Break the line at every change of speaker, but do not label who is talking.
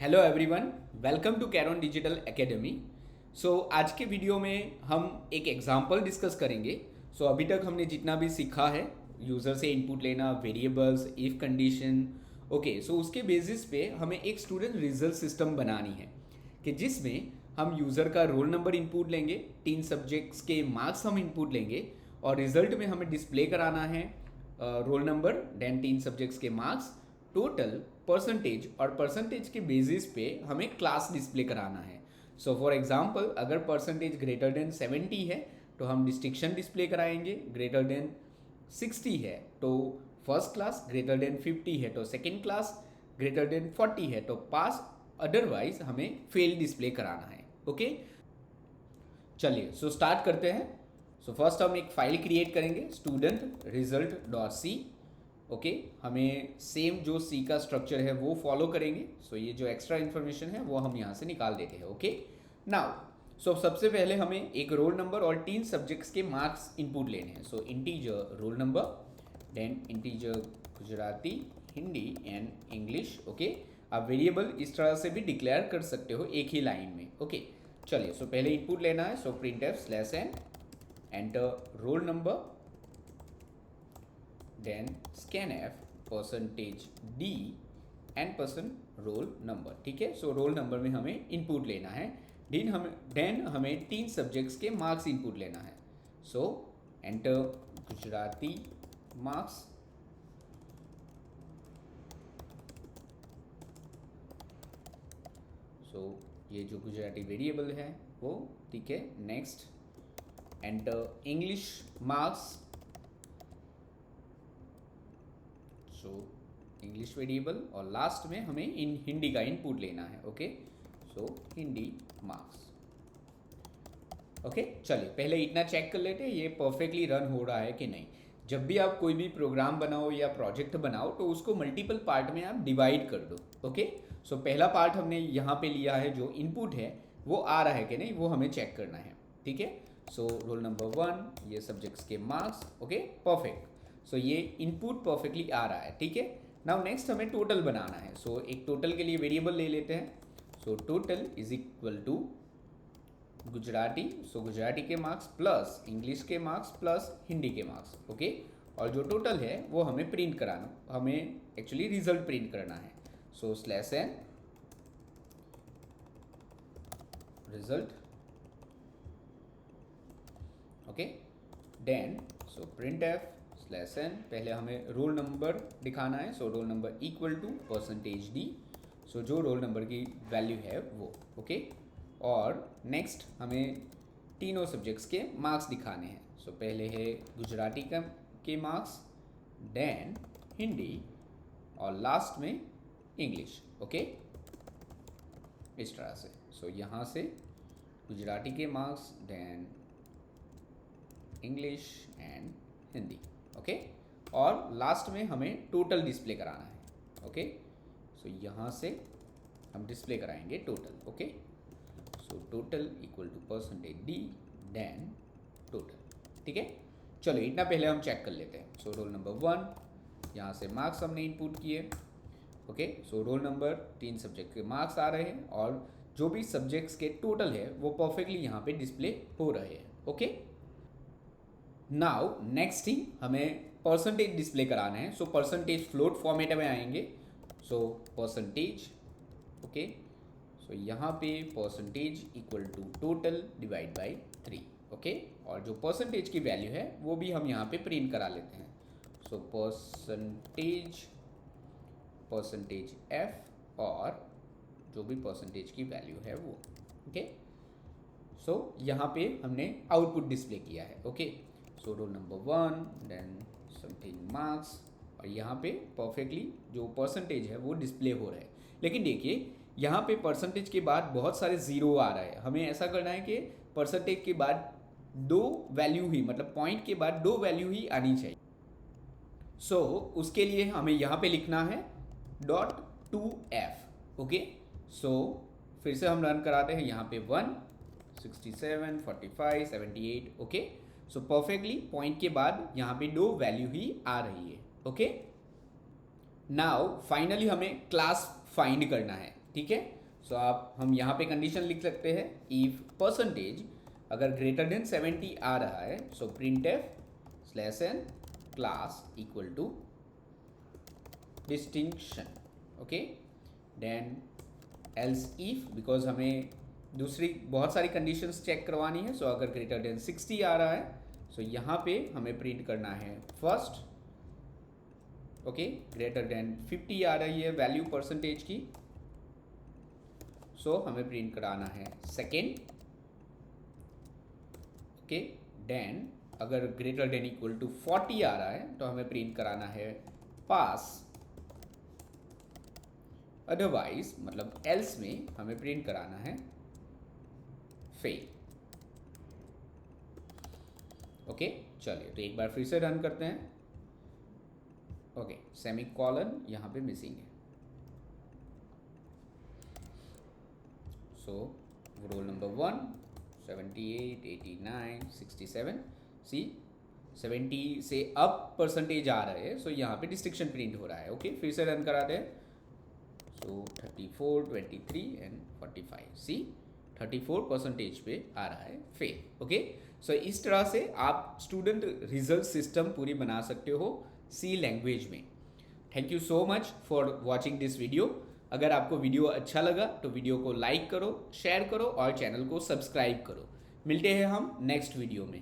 Hello everyone, welcome to Karon Digital Academy. आज के video में हम एक एग्जांपल डिस्कस करेंगे। अभी तक हमने जितना भी सीखा है, यूज़र से इनपुट लेना, वेरिएबल्स, इफ कंडीशन, उसके बेसिस पे हमें एक स्टूडेंट रिजल्ट सिस्टम बनानी है कि जिसमें हम यूज़र का रोल नंबर इनपुट लेंगे, 3 सब्जेक्ट्स के मार्क्स हम इनपुट लेंगे और रिजल्ट में हमें डिस्प्ले कराना है रोल नंबर, देन 3 सब्जेक्ट्स के मार्क्स, टोटल, परसेंटेज और परसेंटेज के बेसिस पे हमें क्लास डिस्प्ले कराना है। फॉर एग्जांपल, अगर परसेंटेज ग्रेटर देन 70 है तो हम डिस्टिंक्शन डिस्प्ले कराएंगे, ग्रेटर देन 60 है तो फर्स्ट क्लास, ग्रेटर देन 50 है तो सेकेंड क्लास, ग्रेटर देन 40 है तो पास, अदरवाइज हमें फेल डिस्प्ले कराना है। ओके, चलिए स्टार्ट करते हैं। फर्स्ट हम एक फाइल क्रिएट करेंगे, student result dot C. Okay, हमें सेम जो सी का स्ट्रक्चर है वो फॉलो करेंगे। ये जो एक्स्ट्रा इन्फॉर्मेशन है वो हम यहाँ से निकाल देते हैं। ओके, नाउ सबसे पहले हमें एक रोल नंबर और 3 सब्जेक्ट्स के मार्क्स इनपुट लेने हैं। Integer roll number, then integer Gujarati, Hindi and English. Okay, आप वेरिएबल इस तरह से भी डिक्लेयर कर सकते हो एक ही लाइन में। ओके, चलिए पहले इनपुट लेना है। printf /n, enter roll number, then scanf %d and %roll number। ठीक है, रोल नंबर में हमें इनपुट लेना है, देन हमें 3 सब्जेक्ट्स के मार्क्स इनपुट लेना है। एंटर गुजराती मार्क्स, ये जो गुजराती वेरिएबल है वो, ठीक है। Next, enter English marks, English variable, और लास्ट में हमें हिंदी का इनपुट लेना है। Okay, Hindi marks. ओके, चलिए पहले इतना चेक कर लेते हैं ये परफेक्टली रन हो रहा है कि नहीं। जब भी आप कोई भी प्रोग्राम बनाओ या प्रोजेक्ट बनाओ तो उसको मल्टीपल पार्ट में आप डिवाइड कर दो। ओके, पहला पार्ट हमने यहाँ पे लिया है, जो इनपुट है वो आ रहा है कि नहीं वो हमें चेक करना है। ठीक है, रोल नंबर 1, ये सब्जेक्ट्स के मार्क्स। Okay, perfect. ये इनपुट परफेक्टली आ रहा है। ठीक है, नाउ नेक्स्ट हमें टोटल बनाना है। एक टोटल के लिए वेरिएबल ले लेते हैं। Total is equal to Gujarati, Gujarati के मार्क्स प्लस इंग्लिश के मार्क्स प्लस हिंदी के मार्क्स। ओके, और जो टोटल है वो हमें प्रिंट कराना, हमें एक्चुअली रिजल्ट प्रिंट करना है। /n result. Okay, then printf /n, पहले हमें रोल नंबर दिखाना है। Roll number equal to %d, जो रोल नंबर की वैल्यू है वो। ओके, और नेक्स्ट हमें तीनों सब्जेक्ट्स के मार्क्स दिखाने हैं। पहले है गुजराती के मार्क्स, देन हिंदी और लास्ट में इंग्लिश। ओके, इस तरह से। यहाँ से गुजराती के marks, then English and Hindi. Okay, और लास्ट में हमें टोटल डिस्प्ले कराना है। ओके, यहाँ से हम डिस्प्ले कराएंगे total. Okay, total equal to %d, then total. ठीक है, चलो इतना पहले हम चेक कर लेते हैं। रोल नंबर 1, यहाँ से मार्क्स हमने इनपुट किए। ओके, रोल नंबर, 3 सब्जेक्ट के मार्क्स आ रहे हैं और जो भी सब्जेक्ट्स के टोटल है वो परफेक्टली यहाँ पे डिस्प्ले हो रहे हैं। ओके, नाउ नेक्स्ट थिंग, हमें परसेंटेज डिस्प्ले कराना है। परसेंटेज फ्लोट फॉर्मेट में आएंगे। परसेंटेज, ओके, यहाँ पे percentage equal to total divide by 3। Okay, और जो परसेंटेज की वैल्यू है वो भी हम यहाँ पे प्रिंट करा लेते हैं। परसेंटेज f और जो भी परसेंटेज की वैल्यू है वो। ओके, यहाँ पे हमने आउटपुट डिस्प्ले किया है। Okay, roll number 1, then something marks, और यहाँ पे परफेक्टली जो परसेंटेज है वो डिस्प्ले हो रहा है। लेकिन देखिए यहाँ पे परसेंटेज के बाद बहुत सारे ज़ीरो आ रहा है। हमें ऐसा करना है कि परसेंटेज के बाद 2 वैल्यू ही, मतलब पॉइंट के बाद 2 वैल्यू ही आनी चाहिए। उसके लिए हमें यहाँ पे लिखना है .2f। ओके, फिर से हम रन कराते हैं। यहाँ पे 1, 67, 45, 78। ओके, परफेक्टली पॉइंट के बाद यहाँ पे 2 वैल्यू ही आ रही है। ओके, नाउ फाइनली हमें क्लास फाइंड करना है। ठीक है। सो आप हम यहाँ पे कंडीशन लिख सकते हैं, इफ परसेंटेज अगर ग्रेटर देन 70 आ रहा है, so print F slash N class equal to distinction, okay. Then else if, because हमें दूसरी बहुत सारी कंडीशंस चेक करवानी है, सो अगर ग्रेटर देन 60 आ रहा है, सो यहाँ पे हमें प्रिंट करना है फर्स्ट, ओके। ग्रेटर देन 50 आ रही है वैल्यू परसेंटेज की, सो हमें प्रिंट कराना है सेकेंड, ओके। देन अगर ग्रेटर देन इक्वल टू 40 आ रहा है तो हमें प्रिंट कराना है पास, अदरवाइज मतलब एल्स में हमें प्रिंट कराना है फेल, ओके। चलिए तो एक बार फिर से रन करते हैं, ओके। सेमी कॉलन यहाँ पे मिसिंग है, सो रोल नंबर 1 78 89 67, सी 70 से अब परसेंटेज आ रहे हैं, सो यहाँ पे डिस्टिंक्शन प्रिंट हो रहा है, ओके। फिर से रन कराते हैं, सो 34 23 एंड 45, सी 34 परसेंटेज पे आ रहा है फेल, ओके। सो इस तरह से आप स्टूडेंट रिजल्ट सिस्टम पूरी बना सकते हो सी लैंग्वेज में। Thank you so much for watching this video. अगर आपको वीडियो अच्छा लगा तो वीडियो को लाइक करो, शेयर करो और चैनल को सब्सक्राइब करो। मिलते हैं हम नेक्स्ट वीडियो में।